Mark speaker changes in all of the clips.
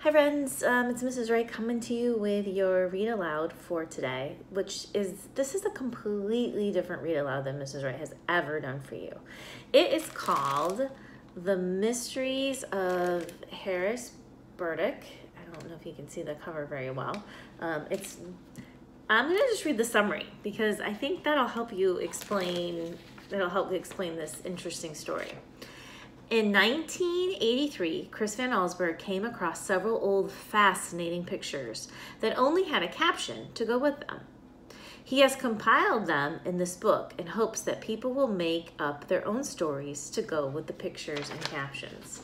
Speaker 1: Hi friends, it's Mrs. Wright coming to you with your read aloud for today, this is a completely different read aloud than Mrs. Wright has ever done for you. It is called The Mysteries of Harris Burdick. I don't know if you can see the cover very well. I'm gonna just read the summary because I think that'll help explain this interesting story. In 1983, Chris Van Allsburg came across several old fascinating pictures that only had a caption to go with them. He has compiled them in this book in hopes that people will make up their own stories to go with the pictures and captions.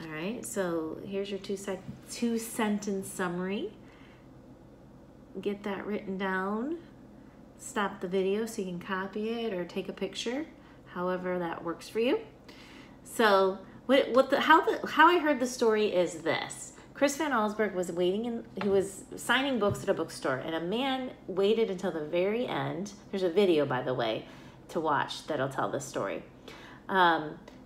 Speaker 1: All right, so here's your two-sentence summary. Get that written down. Stop the video so you can copy it or take a picture, however that works for you. So how I heard the story is this. Chris Van Allsburg was he was signing books at a bookstore, and a man waited until the very end. There's a video, by the way, to watch that'll tell this story.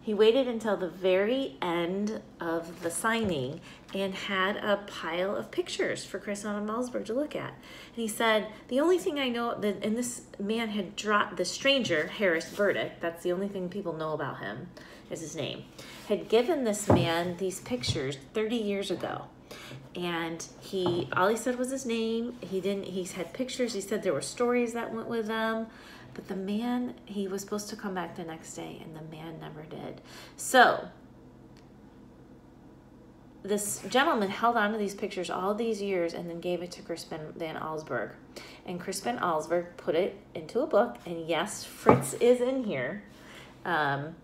Speaker 1: He waited until the very end of the signing and had a pile of pictures for Chris Van Allsburg to look at. And he said, the only thing I know, and this man had dropped, the stranger, Harris Burdick, that's the only thing people know about him, is his name, had given this man these pictures 30 years ago. And all he said was his name. He had pictures. He said there were stories that went with them. But the man, he was supposed to come back the next day, and the man never did. So this gentleman held on to these pictures all these years and then gave it to Chris Van Allsburg. And Chris Van Allsburg put it into a book. And yes, Fritz is in here. And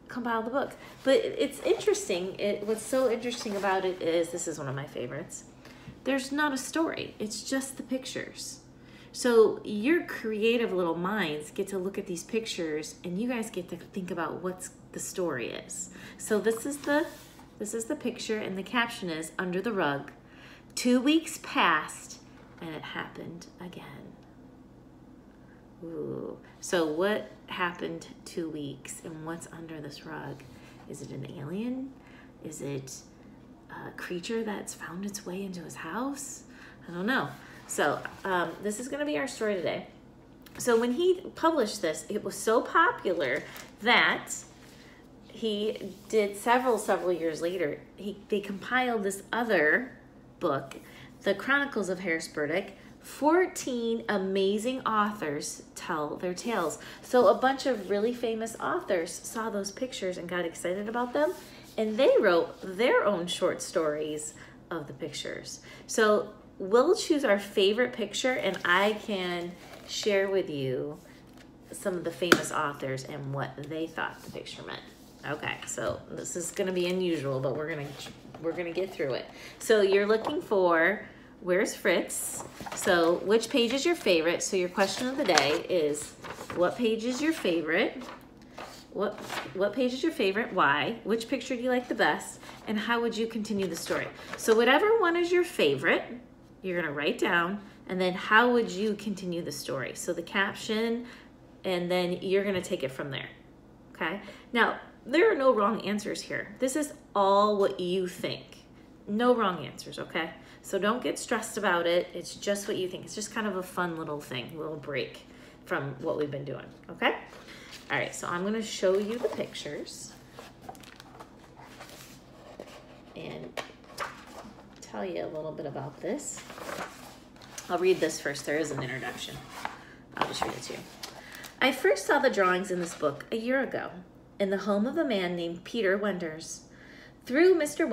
Speaker 1: compiled the book. But it's interesting. What's so interesting about it is, this is one of my favorites, there's not a story. It's just the pictures. So your creative little minds get to look at these pictures, and you guys get to think about what the story is. So this is the picture, and the caption is, under the rug, 2 weeks passed and it happened again. Ooh. So what happened 2 weeks, and what's under this rug? Is it an alien? Is it a creature that's found its way into his house? I don't know. So this is going to be our story today. So when he published this, it was so popular that he did several years later, they compiled this other book, The Chronicles of Harris Burdick. 14 amazing authors tell their tales. So a bunch of really famous authors saw those pictures and got excited about them, and they wrote their own short stories of the pictures. So we'll choose our favorite picture, and I can share with you some of the famous authors and what they thought the picture meant. Okay, so this is going to be unusual, but we're gonna get through it. So you're looking for, where's Fritz? So which page is your favorite? So your question of the day is, what page is your favorite? What page is your favorite? Why? Which picture do you like the best? And how would you continue the story? So whatever one is your favorite, you're gonna write down, and then how would you continue the story? So the caption, and then you're gonna take it from there, okay? Now, there are no wrong answers here. This is all what you think. No wrong answers, okay? So don't get stressed about it. It's just what you think. It's just kind of a fun little thing, little break from what we've been doing, okay? All right, so I'm gonna show you the pictures and tell you a little bit about this. I'll read this first. There is an introduction. I'll just read it to you. I first saw the drawings in this book a year ago in the home of a man named Peter Wenders. Though Mr.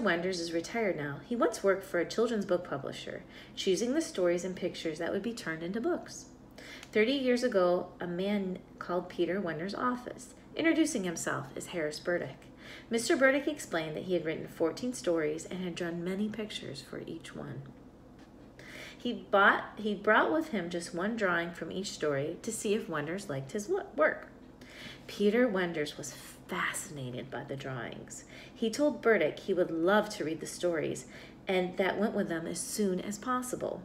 Speaker 1: Wenders is retired now, he once worked for a children's book publisher, choosing the stories and pictures that would be turned into books. 30 years ago, a man called Peter Wenders' office, introducing himself as Harris Burdick. Mr. Burdick explained that he had written 14 stories and had drawn many pictures for each one. He brought with him just one drawing from each story to see if Wenders liked his work. Peter Wenders was fascinated by the drawings. He told Burdick he would love to read the stories, and that went with them as soon as possible.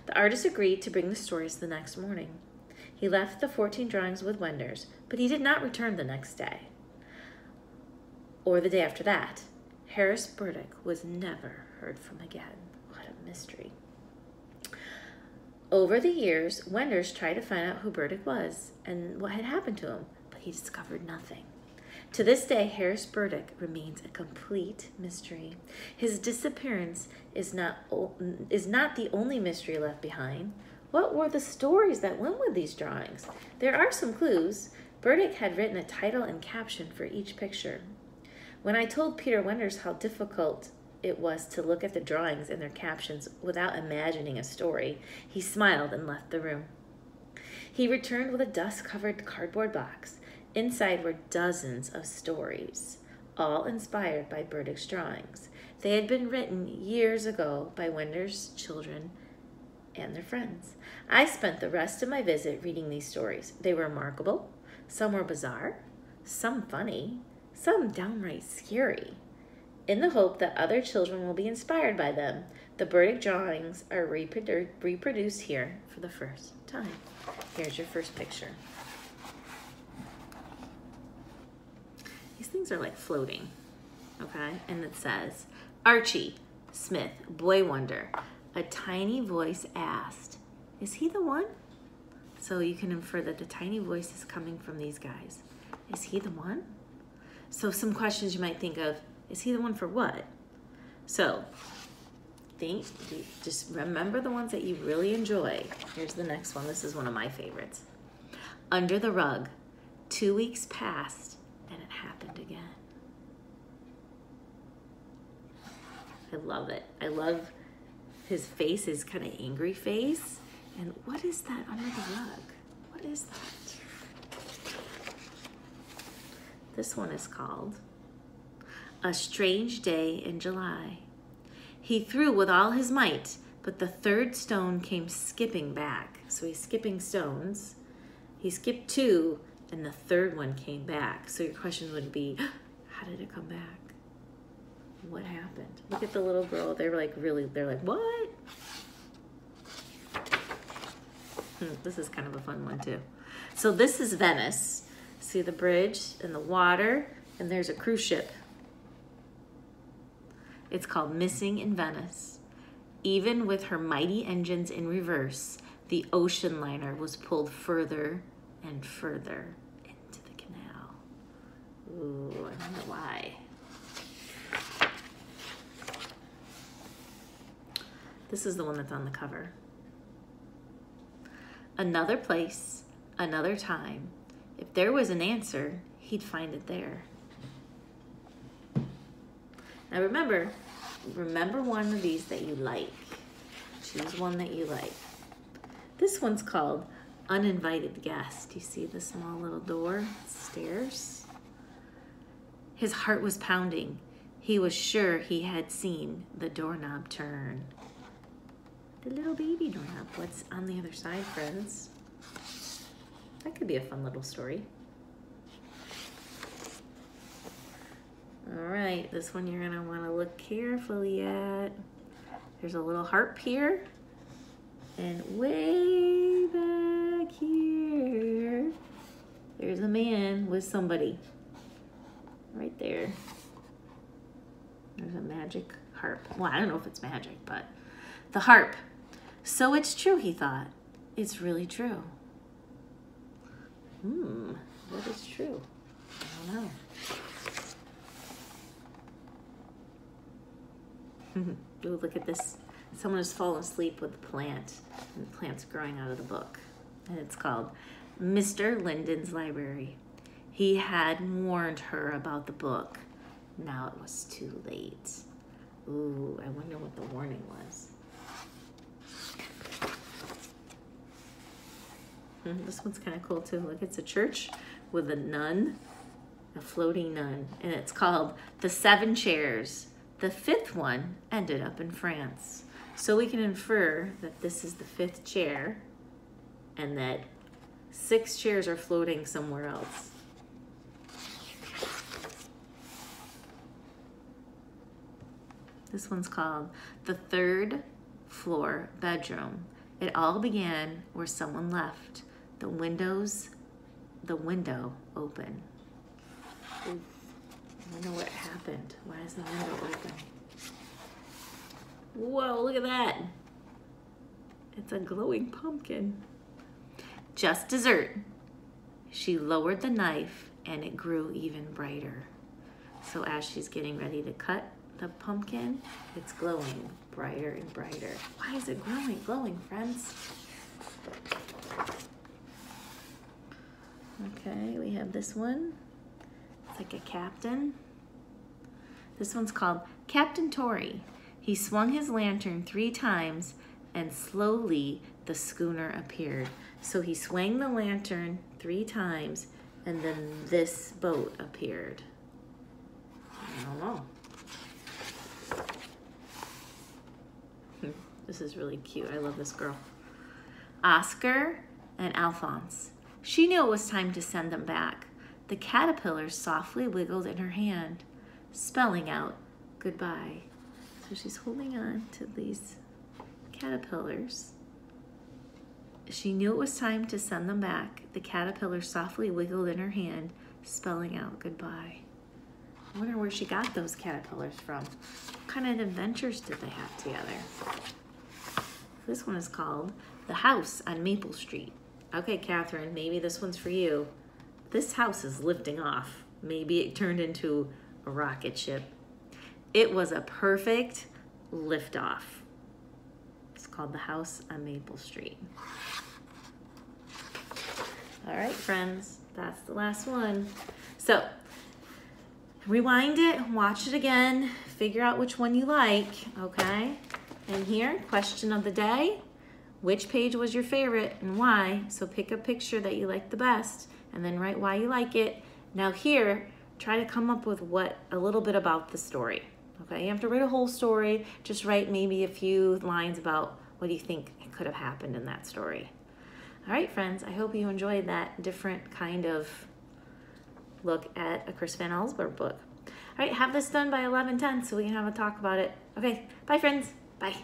Speaker 1: The artist agreed to bring the stories the next morning. He left the 14 drawings with Wenders, but he did not return the next day. or the day after that, Harris Burdick was never heard from again. What a mystery. Over the years, Wenders tried to find out who Burdick was and what had happened to him, but he discovered nothing. To this day, Harris Burdick remains a complete mystery. His disappearance is not the only mystery left behind. What were the stories that went with these drawings? There are some clues. Burdick had written a title and caption for each picture. When I told Peter Wenders how difficult it was to look at the drawings and their captions without imagining a story, he smiled and left the room. He returned with a dust-covered cardboard box. Inside were dozens of stories, all inspired by Burdick's drawings. They had been written years ago by Wenders' children and their friends. I spent the rest of my visit reading these stories. They were remarkable. Some were bizarre, some funny, some downright scary. In the hope that other children will be inspired by them, the Burdick drawings are reproduced here for the first time. Here's your first picture. These things are like floating, okay? And it says, Archie Smith, boy wonder. A tiny voice asked, is he the one? So you can infer that the tiny voice is coming from these guys. Is he the one? So some questions you might think of, is he the one for what? So just remember the ones that you really enjoy. Here's the next one. This is one of my favorites. Under the rug, 2 weeks passed and it happened again. I love it. I love his face, his kind of angry face. And what is that under the rug? What is that? This one is called A Strange Day in July. He threw with all his might, but the third stone came skipping back. So he's skipping stones. He skipped 2, and the third one came back. So your question would be, how did it come back? What happened? Look at the little girl. They're like, what? This is kind of a fun one too. So this is Venice. See the bridge and the water, and there's a cruise ship. It's called Missing in Venice. Even with her mighty engines in reverse, the ocean liner was pulled further and further into the canal. Ooh, I wonder why. This is the one that's on the cover. Another place, another time. If there was an answer, he'd find it there. Now remember one of these that you like. Choose one that you like. This one's called Uninvited Guest. You see the small little door, stairs? His heart was pounding. He was sure he had seen the doorknob turn. The little baby doorknob. What's on the other side, friends? That could be a fun little story. All right, this one you're gonna wanna look carefully at. There's a little harp here. And way back here, there's a man with somebody. Right there. There's a magic harp. Well, I don't know if it's magic, but the harp. So it's true, he thought. It's really true. What is true? I don't know. Ooh, look at this. Someone has fallen asleep with the plant, and the plant's growing out of the book. And it's called Mr. Linden's Library. He had warned her about the book. Now it was too late. Ooh, I wonder what the warning was. This one's kind of cool too. Look, it's a church with a nun, a floating nun, and it's called The 7 Chairs. The 5th one ended up in France. So we can infer that this is the 5th chair and that 6 chairs are floating somewhere else. This one's called The 3rd Floor Bedroom. It all began where someone left the window open. Ooh. I don't know what happened. Why is the window open? Whoa, look at that. It's a glowing pumpkin. Just dessert. She lowered the knife and it grew even brighter. So as she's getting ready to cut the pumpkin, it's glowing brighter and brighter. Why is it glowing, friends? Okay, we have this one. It's like a captain. This one's called Captain Tory. He swung his lantern 3 times and slowly the schooner appeared. So he swung the lantern 3 times and then this boat appeared. I don't know. This is really cute. I love this girl. Oscar and Alphonse. She knew it was time to send them back. The caterpillar softly wiggled in her hand, spelling out goodbye. So she's holding on to these caterpillars. She knew it was time to send them back. The caterpillar softly wiggled in her hand, spelling out goodbye. I wonder where she got those caterpillars from. What kind of adventures did they have together? This one is called The House on Maple Street. Okay, Catherine, maybe this one's for you. This house is lifting off. Maybe it turned into a rocket ship. It was a perfect liftoff. It's called The House on Maple Street. All right, friends, that's the last one. So rewind it, watch it again, figure out which one you like, okay? And here, question of the day. Which page was your favorite and why? So pick a picture that you like the best and then write why you like it. Now here, try to come up with a little bit about the story. Okay, you have to write a whole story. Just write maybe a few lines about what you think could have happened in that story. All right, friends, I hope you enjoyed that different kind of look at a Chris Van Allsburg book. All right, have this done by 11:10 so we can have a talk about it. Okay, bye, friends. Bye.